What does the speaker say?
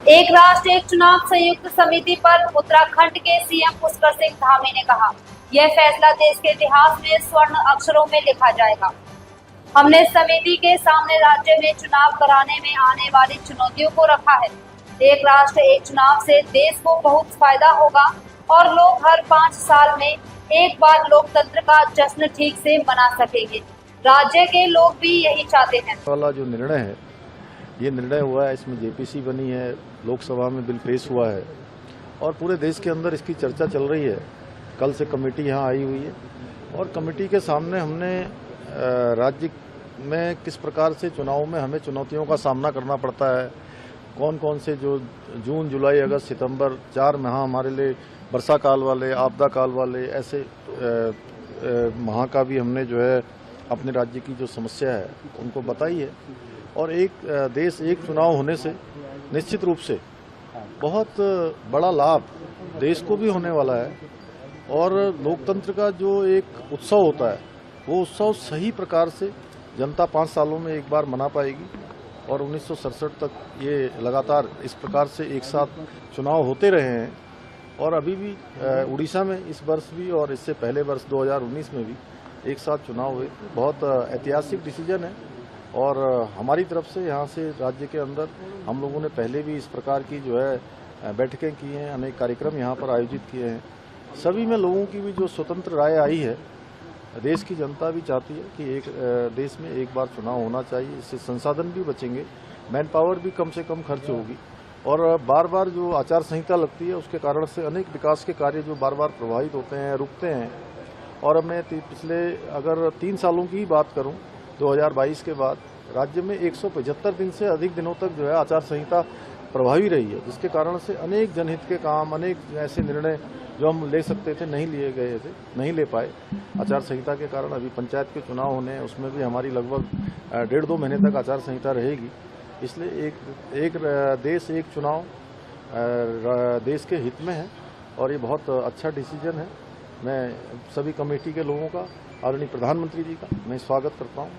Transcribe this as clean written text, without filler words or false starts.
एक राष्ट्र एक चुनाव संयुक्त समिति पर उत्तराखंड के सीएम पुष्कर सिंह धामी ने कहा, यह फैसला देश के इतिहास में स्वर्ण अक्षरों में लिखा जाएगा। हमने समिति के सामने राज्य में चुनाव कराने में आने वाली चुनौतियों को रखा है। एक राष्ट्र एक चुनाव से देश को बहुत फायदा होगा और लोग हर 5 साल में एक बार लोकतंत्र का जश्न ठीक से मना सकेंगे। राज्य के लोग भी यही चाहते हैं। वाला जो निर्णय है, ये निर्णय हुआ है, इसमें जेपीसी बनी है, लोकसभा में बिल पेश हुआ है और पूरे देश के अंदर इसकी चर्चा चल रही है। कल से कमेटी यहाँ आई हुई है और कमेटी के सामने हमने राज्य में किस प्रकार से चुनाव में हमें चुनौतियों का सामना करना पड़ता है, कौन कौन से जो जून, जुलाई, अगस्त, सितंबर 4 माह हमारे लिए वर्षा काल वाले, आपदा काल वाले ऐसे माह का भी हमने जो है अपने राज्य की जो समस्या है उनको बताई है। और एक देश एक चुनाव होने से निश्चित रूप से बहुत बड़ा लाभ देश को भी होने वाला है और लोकतंत्र का जो एक उत्सव होता है वो उत्सव सही प्रकार से जनता 5 सालों में एक बार मना पाएगी। और 1967 तक ये लगातार इस प्रकार से एक साथ चुनाव होते रहे हैं और अभी भी उड़ीसा में इस वर्ष भी और इससे पहले वर्ष 2019 में भी एक साथ चुनाव हुए। बहुत ऐतिहासिक डिसीजन है और हमारी तरफ से यहाँ से राज्य के अंदर हम लोगों ने पहले भी इस प्रकार की जो है बैठकें की हैं, अनेक कार्यक्रम यहाँ पर आयोजित किए हैं। सभी में लोगों की भी जो स्वतंत्र राय आई है, देश की जनता भी चाहती है कि एक देश में एक बार चुनाव होना चाहिए, इससे संसाधन भी बचेंगे, मैन पावर भी कम से कम खर्च होगी और बार बार जो आचार संहिता लगती है उसके कारण से अनेक विकास के कार्य जो बार बार प्रभावित होते हैं, रुकते हैं। और मैं पिछले अगर 3 सालों की ही बात करूं, 2022 के बाद राज्य में 175 दिन से अधिक दिनों तक जो है आचार संहिता प्रभावी रही है, जिसके कारण से अनेक जनहित के काम, अनेक ऐसे निर्णय जो हम ले सकते थे नहीं लिए गए थे, नहीं ले पाए आचार संहिता के कारण। अभी पंचायत के चुनाव होने हैं, उसमें भी हमारी लगभग 1.5-2 महीने तक आचार संहिता रहेगी। इसलिए एक देश एक चुनाव देश के हित में है और ये बहुत अच्छा डिसीजन है। मैं सभी कमेटी के लोगों का, आदरणीय प्रधानमंत्री जी का मैं स्वागत करता हूँ।